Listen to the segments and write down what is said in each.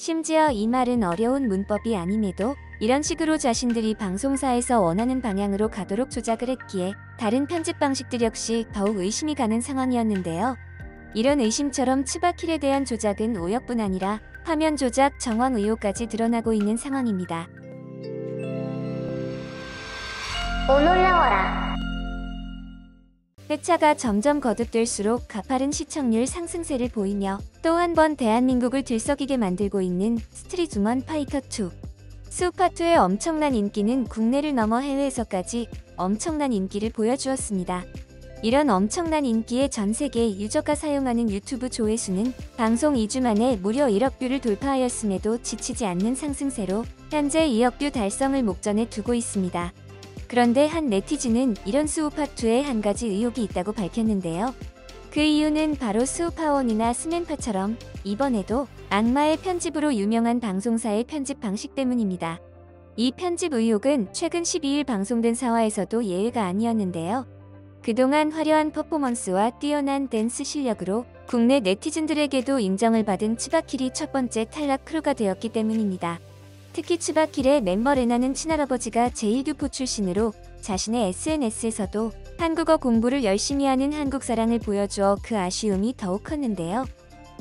심지어 이 말은 어려운 문법이 아님에도 이런 식으로 자신들이 방송사에서 원하는 방향으로 가도록 조작을 했기에 다른 편집 방식들 역시 더욱 의심이 가는 상황이었는데요. 이런 의심처럼 츠바킬에 대한 조작은 오역뿐 아니라 화면 조작, 정황 의혹까지 드러나고 있는 상황입니다. 올라와라. 회차가 점점 거듭될수록 가파른 시청률 상승세를 보이며 또 한 번 대한민국을 들썩이게 만들고 있는 스트리트우먼 파이터 2. 스우파2의 엄청난 인기는 국내를 넘어 해외에서까지 엄청난 인기를 보여주었습니다. 이런 엄청난 인기에 전세계 유저가 사용하는 유튜브 조회수는 방송 2주 만에 무려 1억 뷰를 돌파하였음에도 지치지 않는 상승세로 현재 2억 뷰 달성을 목전에 두고 있습니다. 그런데 한 네티즌은 이런 스우파2에 한 가지 의혹이 있다고 밝혔는데요. 그 이유는 바로 스우파1이나 스맨파처럼 이번에도 악마의 편집으로 유명한 방송사의 편집 방식 때문입니다. 이 편집 의혹은 최근 12일 방송된 사화에서도 예외가 아니었는데요. 그동안 화려한 퍼포먼스와 뛰어난 댄스 실력으로 국내 네티즌들에게도 인정을 받은 츠바킬이 첫 번째 탈락 크루가 되었기 때문입니다. 특히 츠바킬의 멤버 레나는 친할아버지가 제1교포 출신으로 자신의 SNS에서도 한국어 공부를 열심히 하는 한국사랑을 보여주어 그 아쉬움이 더욱 컸는데요.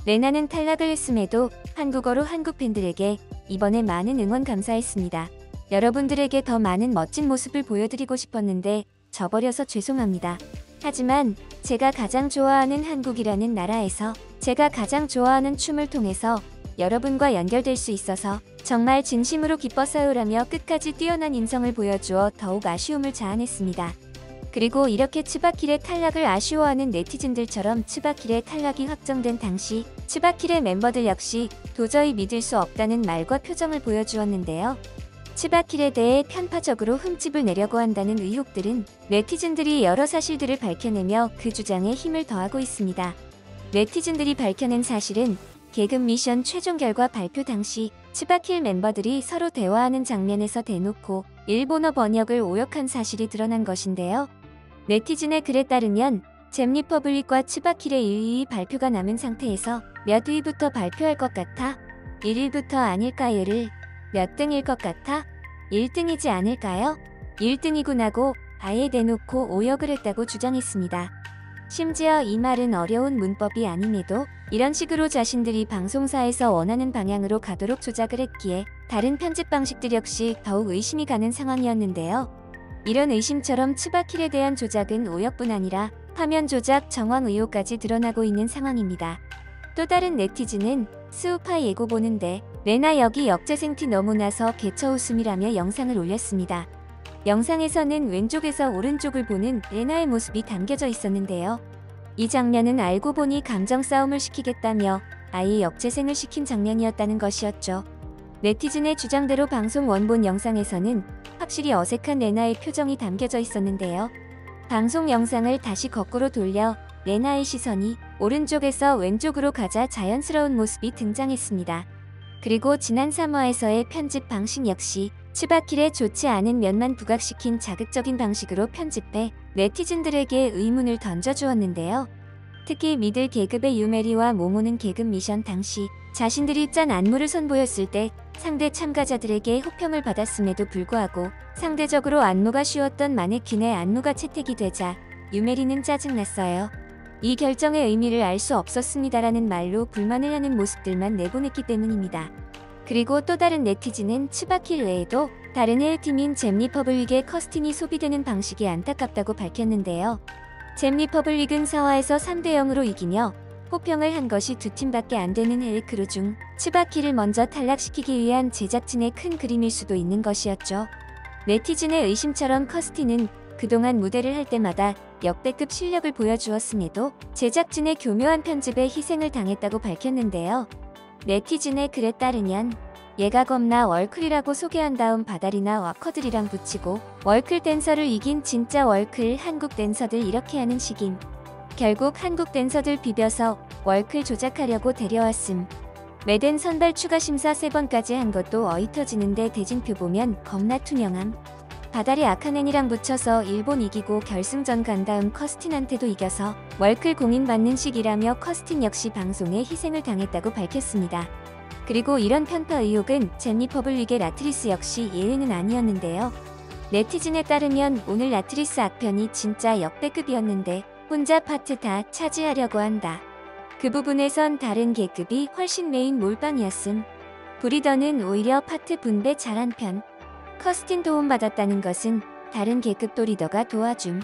레나는 탈락을 했음에도 한국어로 한국 팬들에게 이번에 많은 응원 감사했습니다. 여러분들에게 더 많은 멋진 모습을 보여드리고 싶었는데 져버려서 죄송합니다. 하지만 제가 가장 좋아하는 한국이라는 나라에서 제가 가장 좋아하는 춤을 통해서 여러분과 연결될 수 있어서 정말 진심으로 기뻤어요라며 끝까지 뛰어난 인성을 보여주어 더욱 아쉬움을 자아냈습니다. 그리고 이렇게 츠바킬의 탈락을 아쉬워하는 네티즌들처럼 츠바킬의 탈락이 확정된 당시 츠바킬의 멤버들 역시 도저히 믿을 수 없다는 말과 표정을 보여주었는데요. 츠바킬에 대해 편파적으로 흠집을 내려고 한다는 의혹들은 네티즌들이 여러 사실들을 밝혀내며 그 주장에 힘을 더하고 있습니다. 네티즌들이 밝혀낸 사실은 계급 미션 최종 결과 발표 당시 츠바킬 멤버들이 서로 대화하는 장면에서 대놓고 일본어 번역을 오역한 사실이 드러난 것인데요. 네티즌의 글에 따르면 잼리퍼블릭과 츠바킬의 1위 발표가 남은 상태에서 몇 위부터 발표할 것 같아? 1위부터 아닐까요를 몇 등일 것 같아? 1등이지 않을까요? 1등이구나고 아예 대놓고 오역을 했다고 주장했습니다. 심지어 이 말은 어려운 문법이 아님에도 이런 식으로 자신들이 방송사에서 원하는 방향으로 가도록 조작을 했기에 다른 편집 방식들 역시 더욱 의심이 가는 상황이었는데요. 이런 의심처럼 츠바킬에 대한 조작은 오역뿐 아니라 화면 조작, 정황 의혹까지 드러나고 있는 상황입니다. 또 다른 네티즌은 스우파 예고 보는데 레나 여기 역재생 티 너무 나서 개처 웃음이라며 영상을 올렸습니다. 영상에서는 왼쪽에서 오른쪽을 보는 레나의 모습이 담겨져 있었는데요. 이 장면은 알고 보니 감정 싸움을 시키겠다며 아예 역재생을 시킨 장면이었다는 것이었죠. 네티즌의 주장대로 방송 원본 영상에서는 확실히 어색한 레나의 표정이 담겨져 있었는데요. 방송 영상을 다시 거꾸로 돌려 레나의 시선이 오른쪽에서 왼쪽으로 가자 자연스러운 모습이 등장했습니다. 그리고 지난 3화에서의 편집 방식 역시 츠바킬의 좋지 않은 면만 부각시킨 자극적인 방식으로 편집해 네티즌들에게 의문을 던져주었는데요. 특히 미들 계급의 유메리와 모모는 계급 미션 당시 자신들이 짠 안무를 선보였을 때 상대 참가자들에게 호평을 받았음에도 불구하고 상대적으로 안무가 쉬웠던 마네킹의 안무가 채택이 되자 유메리는 짜증났어요. 이 결정의 의미를 알 수 없었습니다라는 말로 불만을 하는 모습들만 내보냈기 때문입니다. 그리고 또 다른 네티즌은 츠바킬 외에도 다른 해외팀인 잼리퍼블릭의 커스틴이 소비되는 방식이 안타깝다고 밝혔는데요. 잼리퍼블릭은 4화에서 3대0으로 이기며 호평을 한 것이 두 팀밖에 안 되는 해외 크루 중 츠바킬을 먼저 탈락시키기 위한 제작진의 큰 그림일 수도 있는 것이었죠. 네티즌의 의심처럼 커스틴은 그동안 무대를 할 때마다 역대급 실력을 보여주었음에도 제작진의 교묘한 편집에 희생을 당했다고 밝혔는데요. 네티즌의 글에 따르면 얘가 겁나 월클이라고 소개한 다음 바다리나 와커들이랑 붙이고 월클 댄서를 이긴 진짜 월클 한국 댄서들 이렇게 하는 식임. 결국 한국 댄서들 비벼서 월클 조작하려고 데려왔음. 매댄 선발 추가 심사 3번까지 한 것도 어이 터지는데 대진표 보면 겁나 투명함. 바다리 아카넨이랑 붙여서 일본 이기고 결승전 간 다음 커스틴한테도 이겨서 월클 공인 받는 식이라며 커스틴 역시 방송에 희생을 당했다고 밝혔습니다. 그리고 이런 편파 의혹은 잼리퍼블릭의 라트리스 역시 예외는 아니었는데요. 네티즌에 따르면 오늘 라트리스 악편이 진짜 역대급이었는데 혼자 파트 다 차지하려고 한다. 그 부분에선 다른 계급이 훨씬 메인 몰빵이었음. 브리더는 오히려 파트 분배 잘한 편. 커스틴 도움받았다는 것은 다른 계급도 리더가 도와줌.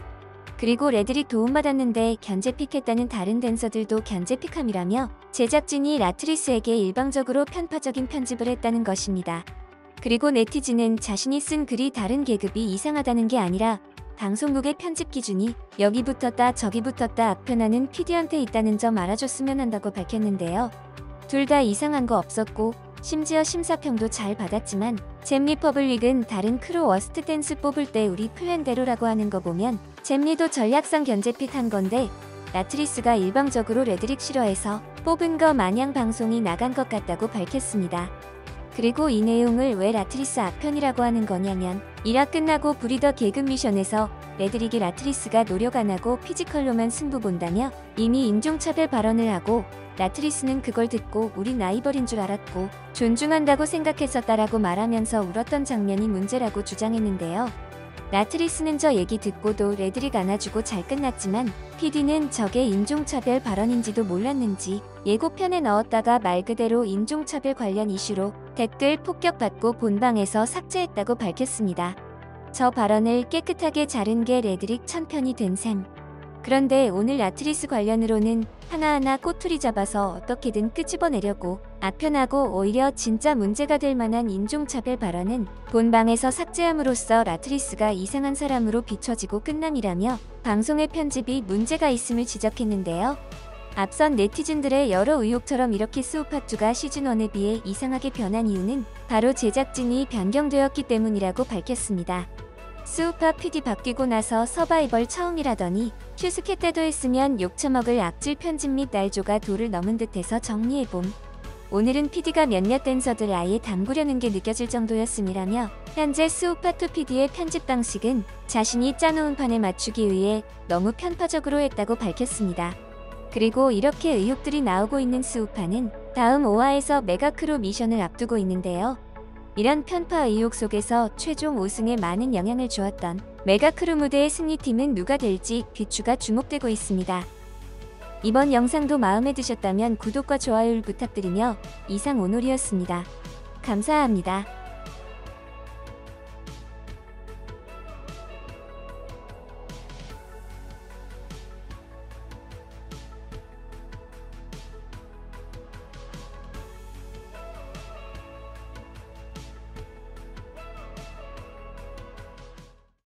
그리고 레드릭 도움받았는데 견제픽했다는 다른 댄서들도 견제픽함이라며 제작진이 라트리스에게 일방적으로 편파적인 편집을 했다는 것입니다. 그리고 네티즌은 자신이 쓴 글이 다른 계급이 이상하다는 게 아니라 방송국의 편집 기준이 여기 붙었다 저기 붙었다 악편하는 PD한테 있다는 점 알아줬으면 한다고 밝혔는데요. 둘 다 이상한 거 없었고 심지어 심사평도 잘 받았지만 잼리퍼블릭은 다른 크루 워스트 댄스 뽑을 때 우리 플랜대로라고 하는 거 보면 잼리도 전략상 견제픽 한 건데 라트리스가 일방적으로 레드릭 싫어해서 뽑은 거 마냥 방송이 나간 것 같다고 밝혔습니다. 그리고 이 내용을 왜 라트리스 악편이라고 하는 거냐면 1화 끝나고 브리더 계급 미션에서 레드릭이 라트리스가 노력 안 하고 피지컬로만 승부 본다며 이미 인종차별 발언을 하고 라트리스는 그걸 듣고 우린 라이벌인 줄 알았고 존중한다고 생각했었다라고 말하면서 울었던 장면이 문제라고 주장했는데요. 라트리스는 저 얘기 듣고도 레드릭 안아주고 잘 끝났지만 PD는 저게 인종차별 발언인지도 몰랐는지 예고편에 넣었다가 말 그대로 인종차별 관련 이슈로 댓글 폭격받고 본방에서 삭제했다고 밝혔습니다. 저 발언을 깨끗하게 자른 게 레드릭 1000편이 된 셈. 그런데 오늘 라트리스 관련으로는 하나하나 꼬투리 잡아서 어떻게든 끄집어내려고 악편하고 오히려 진짜 문제가 될 만한 인종차별 발언은 본방에서 삭제함으로써 라트리스가 이상한 사람으로 비춰지고 끝남이라며 방송의 편집이 문제가 있음을 지적했는데요. 앞선 네티즌들의 여러 의혹처럼 이렇게 스우파2가 시즌1에 비해 이상하게 변한 이유는 바로 제작진이 변경되었기 때문이라고 밝혔습니다. 스우파 PD 바뀌고 나서 서바이벌 처음이라더니 큐스케 때도 했으면 욕처먹을 악질 편집 및 날조가 도를 넘은 듯해서 정리해봄. 오늘은 PD가 몇몇 댄서들 아예 담그려는 게 느껴질 정도였음이라며 현재 스우파2 PD의 편집 방식은 자신이 짜놓은 판에 맞추기 위해 너무 편파적으로 했다고 밝혔습니다. 그리고 이렇게 의혹들이 나오고 있는 스우파는 다음 5화에서 메가크루 미션을 앞두고 있는데요. 이런 편파 의혹 속에서 최종 5승에 많은 영향을 주었던 메가크루 무대의 승리팀은 누가 될지 귀추가 주목되고 있습니다. 이번 영상도 마음에 드셨다면 구독과 좋아요를 부탁드리며 이상 오놀이었습니다. 감사합니다.